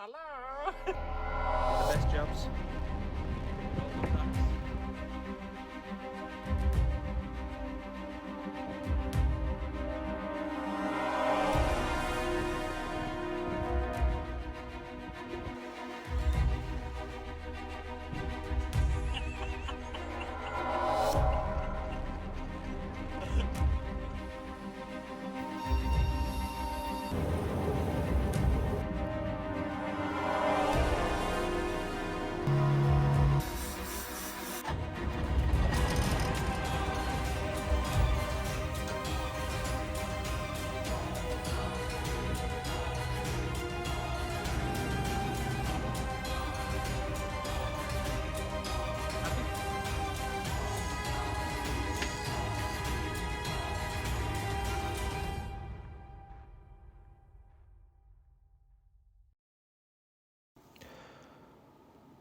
Hello. The best jobs.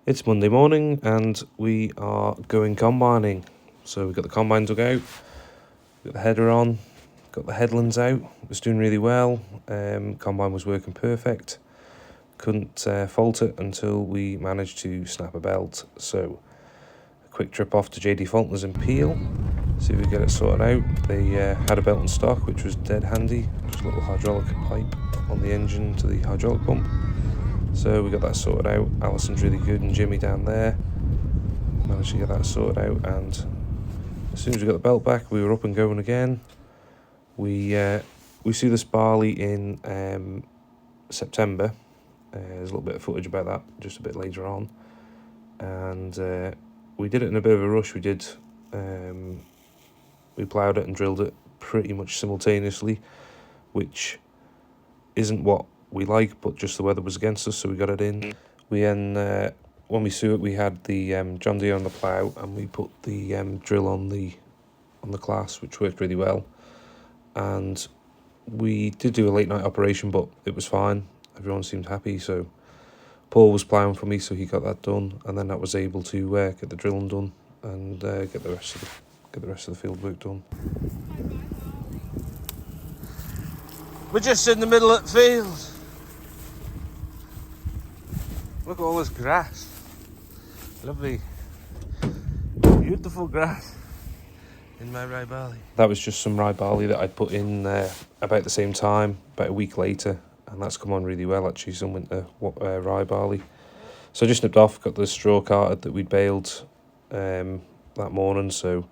It's Monday morning and we are going combining. So we've got the combine dug out, got the header on, got the headlands out. It was doing really well. Combine was working perfect. Couldn't fault it until we managed to snap a belt. So a quick trip off to JD Faulkner's in Peel, see if we get it sorted out. They had a belt in stock, which was dead handy. Just a little hydraulic pipe on the engine to the hydraulic pump. So we got that sorted out. Alison's really good and Jimmy down there managed to get that sorted out, and as soon as we got the belt back we were up and going again. We see this barley in September. There's a little bit of footage about that just a bit later on, and we did it in a bit of a rush. We ploughed it and drilled it pretty much simultaneously, which isn't what we like, but just the weather was against us, so we got it in. We then, when we sew it, we had the John Deere on the plough, and we put the drill on the class, which worked really well. And we did do a late night operation, but it was fine. Everyone seemed happy, so Paul was ploughing for me, so he got that done, and then I was able to get the drilling done and get the rest of the field work done. We're just in the middle of the field. Look at all this grass. Lovely, beautiful grass in my rye barley. That was just some rye barley that I'd put in about the same time, about a week later, and that's come on really well actually, some winter rye barley. So I just nipped off, got the straw carted that we'd baled that morning, so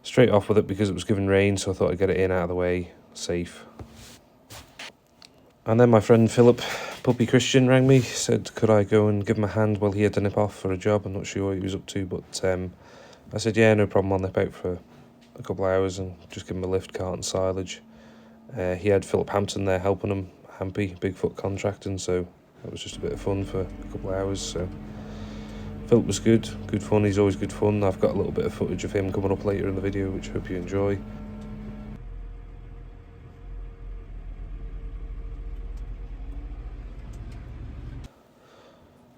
straight off with it because it was giving rain, so I thought I'd get it in out of the way, safe. And then my friend Philip, Puppy Christian, rang me, said could I go and give him a hand while he had to nip off for a job. I'm not sure what he was up to, but I said yeah, no problem, I'll nip out for a couple of hours and just give him a lift, cart and silage. He had Philip Hampton there helping him, Hampy, Bigfoot Contracting, so it was just a bit of fun for a couple of hours. So Philip was good fun, he's always good fun. I've got a little bit of footage of him coming up later in the video, which I hope you enjoy.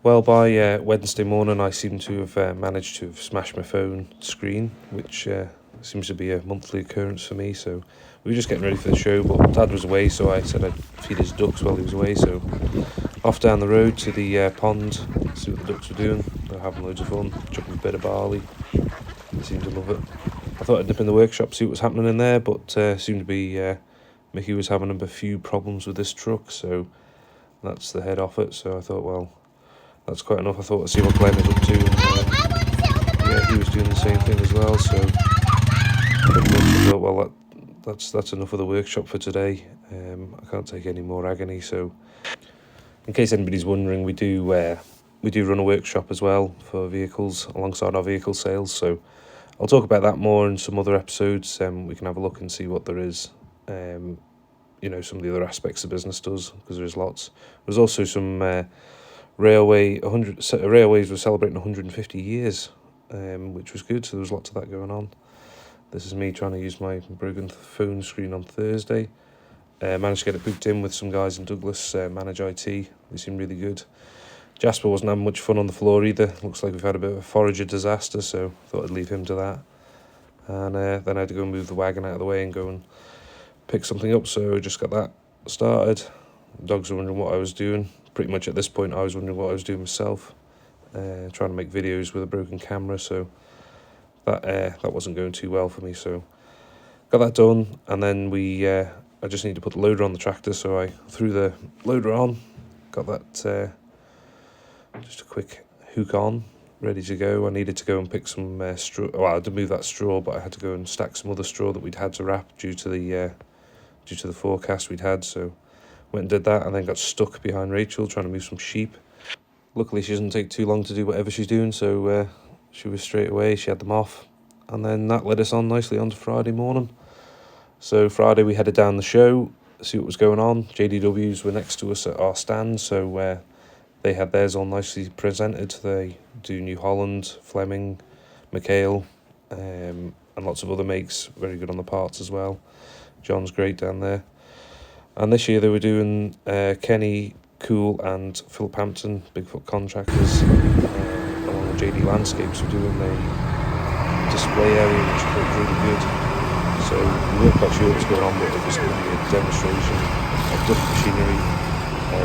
Well, by Wednesday morning I seem to have managed to have smashed my phone screen, which seems to be a monthly occurrence for me. So we were just getting ready for the show, but Dad was away, so I said I'd feed his ducks while he was away. So off down the road to the pond, see what the ducks were doing. They're having loads of fun, chucking a bit of barley. They seem to love it. I thought I'd dip in the workshop, see what was happening in there, but seemed to be Mickey was having a few problems with this truck, so that's the head off it. So I thought, well, that's quite enough. I thought I'd see what Glenn was up to. And, yeah, he was doing the same thing as well. So I thought, well, that's enough of the workshop for today. I can't take any more agony. So, in case anybody's wondering, we do run a workshop as well for vehicles alongside our vehicle sales. So I'll talk about that more in some other episodes. We can have a look and see what there is. You know, some of the other aspects the business does, because there's lots. There's also some. Railways were celebrating 150 years, which was good, so there was lots of that going on. This is me trying to use my broken phone screen on Thursday. Managed to get it booked in with some guys in Douglas, manage IT. They seem really good. Jasper wasn't having much fun on the floor either. Looks like we've had a bit of a forager disaster, so thought I'd leave him to that. And then I had to go and move the wagon out of the way and go and pick something up, so just got that started. The dogs were wondering what I was doing, pretty much at this point I was wondering what I was doing myself, trying to make videos with a broken camera, so that wasn't going too well for me. So got that done, and then I just need to put the loader on the tractor, so I threw the loader on, got that just a quick hook on, ready to go. I needed to go and pick some straw. Well, I had to move that straw, but I had to go and stack some other straw that we'd had to wrap due to the forecast we'd had. So went and did that, and then got stuck behind Rachel trying to move some sheep. Luckily, she doesn't take too long to do whatever she's doing, so she was straight away. She had them off, and then that led us on nicely onto Friday morning. So Friday we headed down the show, see what was going on. JDWs were next to us at our stand, so they had theirs all nicely presented. They do New Holland, Fleming, McHale, and lots of other makes, very good on the parts as well. John's great down there. And this year they were doing Kenny, Cool and Philip Hampton, Bigfoot contractors, along with JD Landscapes, were doing a display area which looked really good. So we weren't quite sure what was going on, but it was going to be a demonstration of different machinery.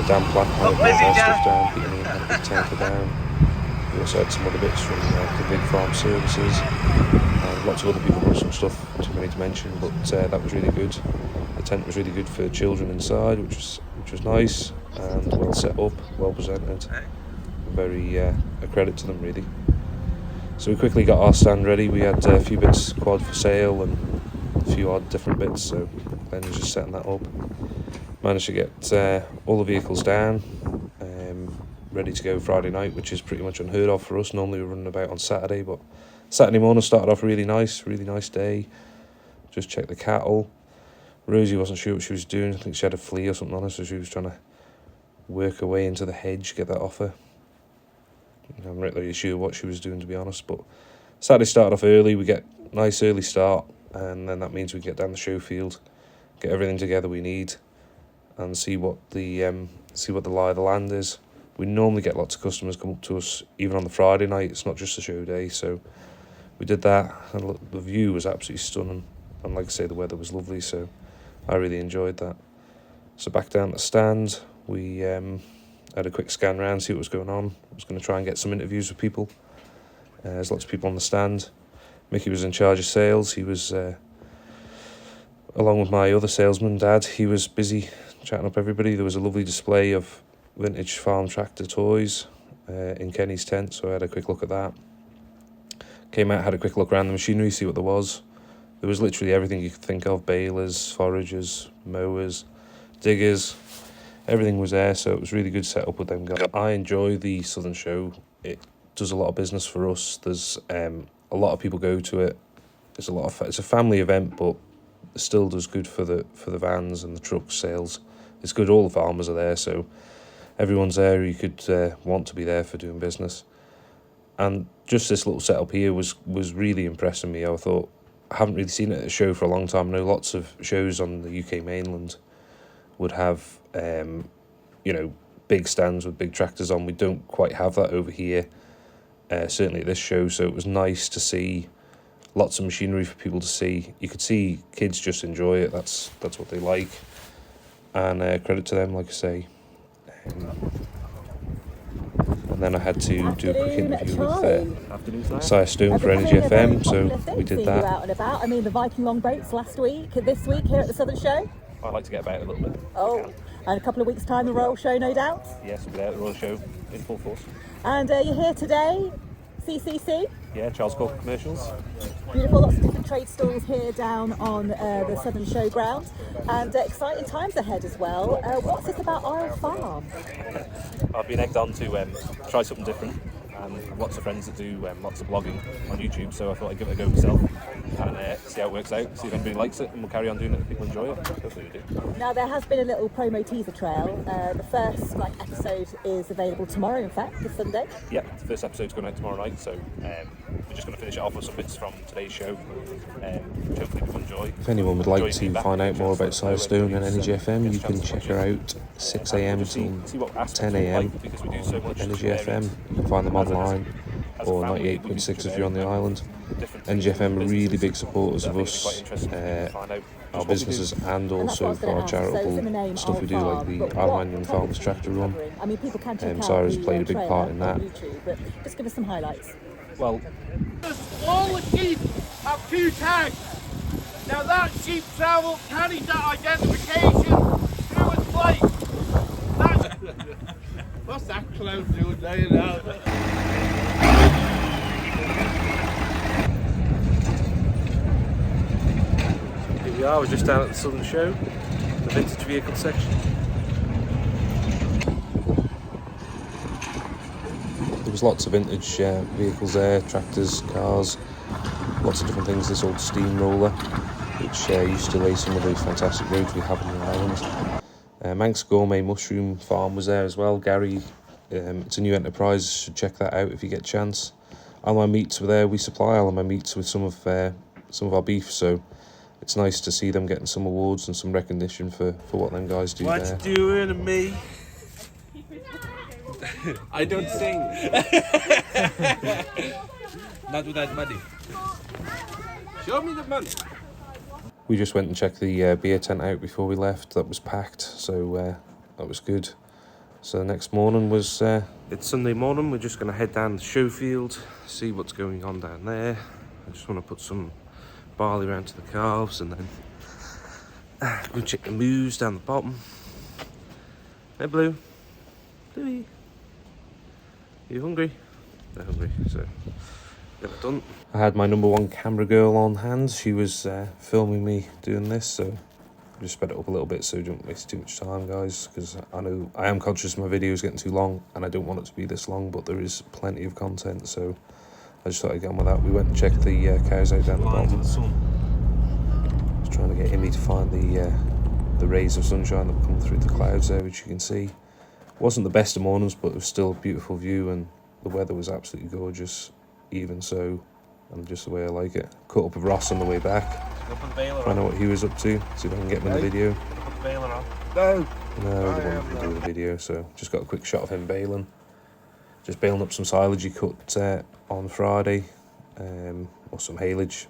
Dan Platt had a bit of stuff down, Peter Neal had a big tanker down. We also had some other bits from the Big Farm Services, and lots of other people brought some stuff, too many to mention, but that was really good. The tent was really good for children inside, which was nice, and well set up, well presented. Very a credit to them, really. So we quickly got our stand ready. We had a few bits quad for sale and a few odd different bits, so then was just setting that up. Managed to get all the vehicles down, ready to go Friday night, which is pretty much unheard of for us. Normally we're running about on Saturday, but Saturday morning started off really nice day. Just checked the cattle. Rosie wasn't sure what she was doing. I think she had a flea or something on her, so she was trying to work her way into the hedge, get that off her. I'm not really sure what she was doing, to be honest, but Saturday started off early. We get a nice early start, and then that means we get down the show field, get everything together we need, and see what the lie of the land is. We normally get lots of customers come up to us even on the Friday night. It's not just a show day, so we did that, and look, the view was absolutely stunning, and like I say, the weather was lovely, so I really enjoyed that. So back down the stand, we had a quick scan round, see what was going on. I was going to try and get some interviews with people. There's lots of people on the stand. Mickey was in charge of sales. He was, along with my other salesman, Dad, he was busy chatting up everybody. There was a lovely display of vintage farm tractor toys in Kenny's tent, so I had a quick look at that. Came out, had a quick look around the machinery, see what there was. There was literally everything you could think of: balers, foragers, mowers, diggers. Everything was there, so it was really good setup with them guys. I enjoy the Southern Show. It does a lot of business for us. There's a lot of people go to it. It's a family event, but it still does good for the vans and the truck sales. It's good. All the farmers are there, so everyone's there. You could want to be there for doing business. And just this little setup here was really impressing me. I thought, I haven't really seen it at a show for a long time. I know lots of shows on the UK mainland would have big stands with big tractors on. We don't quite have that over here, certainly at this show, so it was nice to see lots of machinery for people to see. You could see kids just enjoy it. That's what they like, and credit to them, like I say. And then I had to do a quick interview with Sire Stone for Energy FM, so we did that. Out and about. I mean, the Viking longboats last week, this week here at the Southern Show. I like to get about a little bit. Oh, and a couple of weeks' time, the Royal Show, no doubt. Yes, we'll be out at the Royal Show in full force. And you're here today, CCC. Yeah, Charles Cook Commercials. Beautiful, lots of different trade stalls here down on the Southern Showground, and exciting times ahead as well. What's this about IsleFarm? I've been egged on to try something different. Lots of friends that do lots of blogging on YouTube, so I thought I'd give it a go myself and see how it works out, see if anybody likes it, and we'll carry on doing it if people enjoy it. Hopefully we do. Now, there has been a little promo teaser trail. The first episode is available tomorrow, in fact, this Sunday. Yeah, the first episode's going out tomorrow night, so we're just going to finish it off with some bits from today's show, which hopefully people enjoy. If anyone would like to find out more about Sire Stone and Energy FM, you can check her out 6 a.m. till 10 a.m. on Energy FM. You can find them online. or 98.6 if you're on the island. NGFM are really big supporters of us, our businesses, and also for our charitable stuff we do, like the Isle Farmers Tractor Run. I mean, people can check out Sarah's the played a big trailer part in that. on YouTube, but just give us some highlights. Well, all the sheep have 2 tags. Now that sheep travel carries that identification through its plate. What's that clown doing there now? Here we are, we're just down at the Southern Show, the vintage vehicle section. There was lots of vintage vehicles there, tractors, cars, lots of different things. This old steamroller, which used to lay some of the fantastic roads we have on the island. Manx Gourmet Mushroom Farm was there as well. Gary, it's a new enterprise, you should check that out if you get a chance. Isle Meats were there. We supply Isle Meats with some of our beef, so it's nice to see them getting some awards and some recognition for what them guys do there. What you doing to me? I don't sing. Not without money. Show me the money. We just went and checked the beer tent out before we left. That was packed, so that was good. So the next morning was, it's Sunday morning. We're just going to head down the show field, see what's going on down there. I just want to put some barley around to the calves and then go check the moose down the bottom. Hey Blue, Bluey, you hungry? They're hungry, so get it done. I had my #1 camera girl on hand. She was filming me doing this, so I just sped it up a little bit so don't waste too much time, guys, because I know I am conscious my video is getting too long and I don't want it to be this long, but there is plenty of content, so I just thought I'd get on with that. We went and checked the cows out down the bottom. I was trying to get Imi to find the rays of sunshine that were coming through the clouds there, which you can see. Wasn't the best of mornings, but it was still a beautiful view and the weather was absolutely gorgeous, even so, and just the way I like it. Caught up with Ross on the way back, find out what he was up to, see if I can get him in the video. No, he didn't want to do the video, so just got a quick shot of him baling. Just baling up some silage he cut on Friday, or some haylage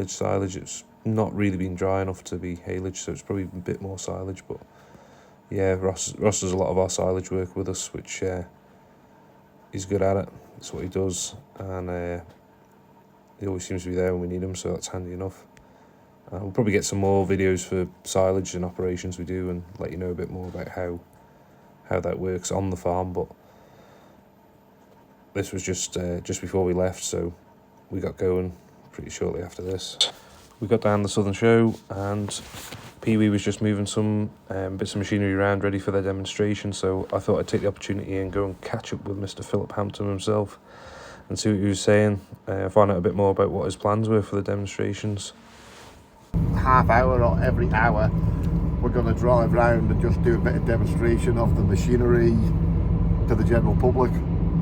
silage. It's not really been dry enough to be haylage, so it's probably a bit more silage, but yeah, Ross does a lot of our silage work with us, which he's good at it. That's what he does, and he always seems to be there when we need him, so that's handy enough. We'll probably get some more videos for silage and operations we do and let you know a bit more about how that works on the farm, but this was just before we left, so we got going pretty shortly after this. We got down the Southern Show and Pee-wee was just moving some bits of machinery around ready for their demonstration, so I thought I'd take the opportunity and go and catch up with Mr. Philip Hampton himself and see what he was saying, find out a bit more about what his plans were for the demonstrations. Half hour or every hour we're going to drive around and just do a bit of demonstration of the machinery to the general public.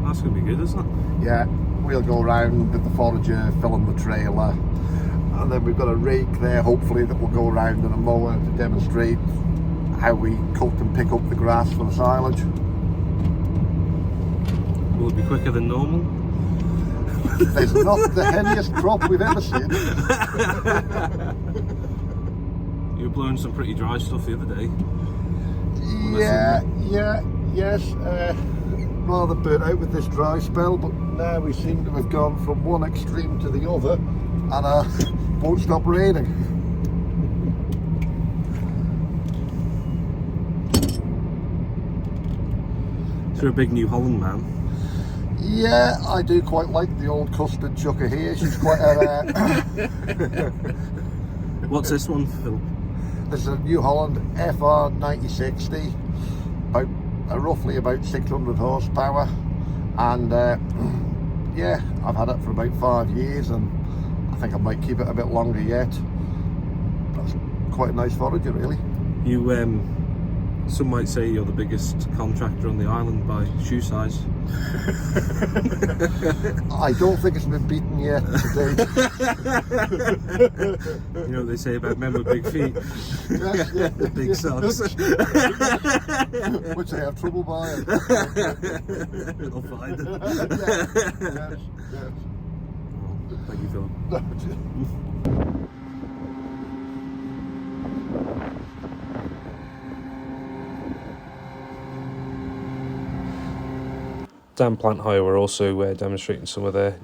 That's going to be good, isn't it? Yeah, we'll go around with the forager, fill in the trailer, and then we've got a rake there hopefully that will go around and a mower to demonstrate how we cut and pick up the grass for the silage. Will it be quicker than normal? It's not the heaviest crop we've ever seen. You were blowing some pretty dry stuff the other day. Yes. Rather burnt out with this dry spell, but now we seem to have gone from one extreme to the other and won't stop raining. So you're a big New Holland man. Yeah, I do quite like the old custard chucker here. She's quite a... What's this one, Phil? This is a New Holland FR 9060, roughly about 600 horsepower, and yeah, I've had it for about 5 years and I think I might keep it a bit longer yet. That's quite a nice forager, really. You Some might say you're the biggest contractor on the island by shoe size. I don't think it's been beaten yet to date. You know what they say about men with big feet? Yes, Big socks. Which I have trouble buying. We'll find it. Yes, yes. Thank you, Philip. No, Dan Plant Hire were also demonstrating some of their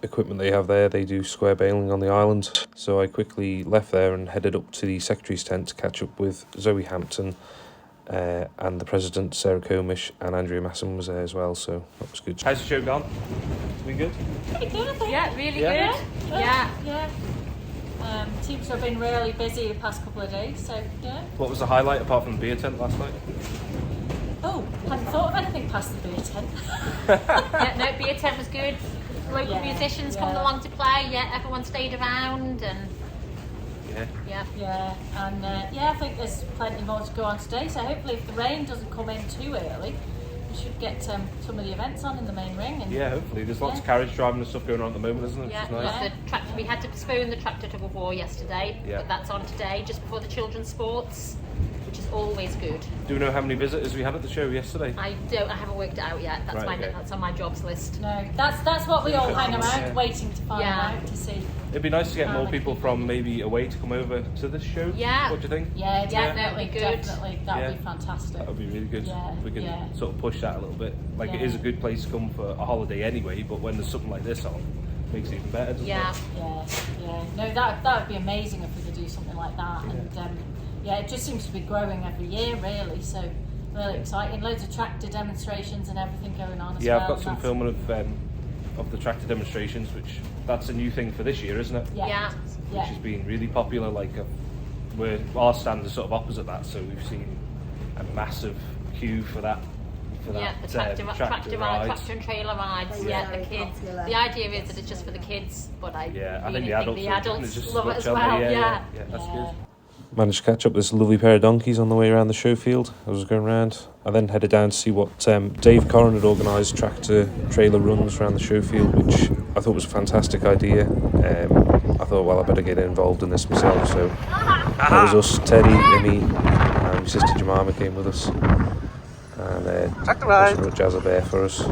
equipment they have there. They do square baling on the island. So I quickly left there and headed up to the Secretary's tent to catch up with Zoe Hampton and the President, Sarah Comish, and Andrea Masson was there as well, so that was good. How's the show gone? It's been good? Pretty good, I think. Yeah, really Yeah. good. Yeah. Teams have been really busy the past couple of days, so yeah. What was the highlight apart from the beer tent last night? Oh, hadn't thought of anything past the beer tent. Yeah, no, beer tent was good. Local Yeah, musicians yeah. coming along to play. Yeah, everyone stayed around and Yeah. yeah. And I think there's plenty more to go on today, so hopefully if the rain doesn't come in too early, we should get some of the events on in the main ring. And Yeah, hopefully. There's lots Yeah. of carriage driving and stuff going on at the moment, isn't it? Yeah, Which is nice. the tractor. We had to postpone the tractor tug of war yesterday, Yeah. but that's on today, just before the children's sports, which is always good. Do we know how many visitors we had at the show yesterday? I haven't worked it out yet. That's Right, okay. that's on my jobs list. no, that's what we all hang around Yeah. waiting to find Yeah. out to see. It'd be nice to get How more many people people? from maybe away to come over to this show. Yeah. What do you think? Yeah, definitely, that'd be good. definitely. That would Yeah. be fantastic. That would be really good. Yeah, If we can yeah. sort of push that a little bit. Like it Yeah. is a good place to come for a holiday anyway, but when there's something like this on, it makes it even better, doesn't Yeah. it? Yeah. No, that would be amazing if we could do something like that. And it just seems to be growing every year, really. So really exciting. Loads of tractor demonstrations and everything going on as Yeah, well. I've got and some that's- filming of the tractor demonstrations, which that's a new thing for this year, isn't it? Yeah. Which has been really popular. Like our stand is sort of opposite that, so we've seen a massive queue for that. Yeah, the tractor and trailer rides. Yeah, the kids. The idea is that it's just for the kids, but I Yeah, I really think the adults adults just love it watch, as aren't they? well. Yeah, that's Yeah. good. Managed to catch up with this lovely pair of donkeys on the way around the show field. I was going around. I then headed down to see what Dave Corrin had organised tractor trailer runs around the show field, which I thought was a fantastic idea. I thought, well, I better get involved in this myself. So that was us, Teddy, me, and my sister Jemima came with us. And also brought Jazza Bear for us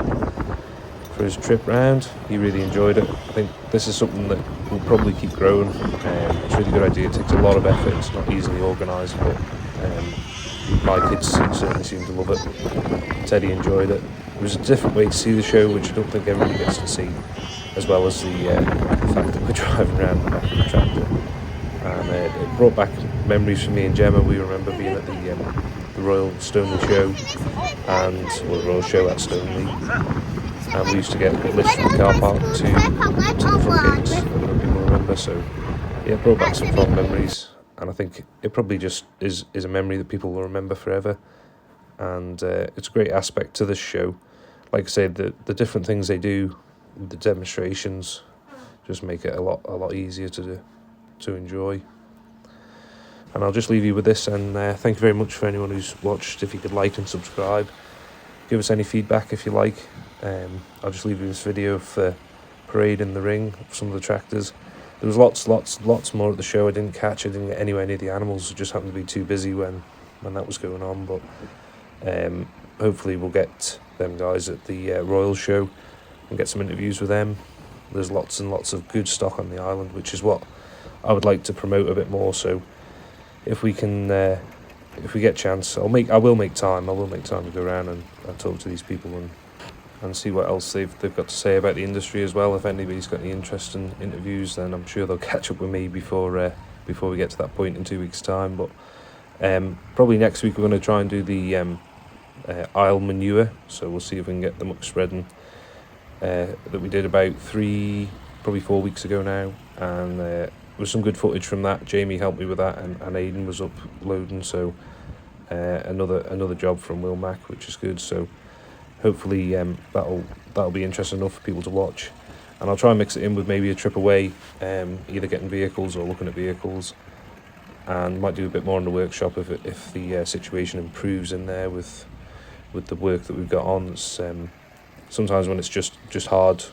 for his trip round. He really enjoyed it. I think this is something that will probably keep growing. It's a really good idea. It takes a lot of effort. It's not easily organised, but my kids certainly seem to love it. Teddy enjoyed it. It was a different way to see the show, which I don't think everybody gets to see, as well as the fact that we're driving around the back of the tractor. And it brought back memories for me and Gemma. We remember being at the Royal Stoneleigh show, the Royal show at Stoneleigh. And we used to get lifts from the car park to the front gates, I don't know if people remember. So yeah, it brought back some fond memories, and I think it probably just is a memory that people will remember forever. And it's a great aspect to this show. Like I said, the different things they do, the demonstrations, just make it a lot easier to enjoy. And I'll just leave you with this, and thank you very much for anyone who's watched. If you could like and subscribe, give us any feedback if you like. I'll just leave you this video of the parade in the ring of some of the tractors. There was lots more at the show I didn't catch. I didn't get anywhere near the animals. I just happened to be too busy when that was going on. But hopefully we'll get them guys at the Royal show and get some interviews with them. There's lots and lots of good stock on the island, which is what I would like to promote a bit more. So if we can, if we get a chance, I will make time to go around and talk to these people and see what else they've got to say about the industry as well. If anybody's got any interest in interviews, then I'm sure they'll catch up with me before we get to that point in 2 weeks' time. But probably next week we're going to try and do the Isle manure, so we'll see if we can get the muck spreading that we did about 4 weeks ago now, and there was some good footage from that. Jamie helped me with that, and Aidan was uploading, so another job from Will Mack, which is good. So hopefully that'll be interesting enough for people to watch, and I'll try and mix it in with maybe a trip away, either getting vehicles or looking at vehicles. and might do a bit more in the workshop if the situation improves in there with the work that we've got on. It's, sometimes when it's just hard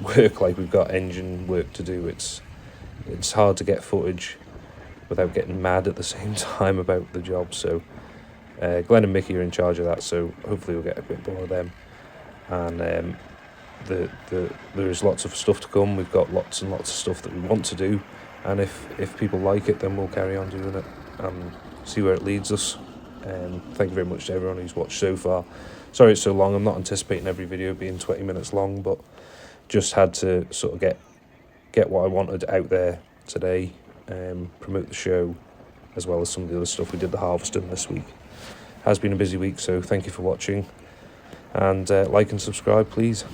work, like we've got engine work to do, it's hard to get footage without getting mad at the same time about the job. So Glenn and Mickey are in charge of that, so hopefully we'll get a bit more of them. And there's lots of stuff to come. We've got lots and lots of stuff that we want to do, and if people like it, then we'll carry on doing it and see where it leads us. Thank you very much to everyone who's watched so far. Sorry it's so long. I'm not anticipating every video being 20 minutes long, but just had to sort of get what I wanted out there today, promote the show, as well as some of the other stuff we did the harvesting this week. Has been a busy week, so thank you for watching, and like and subscribe please.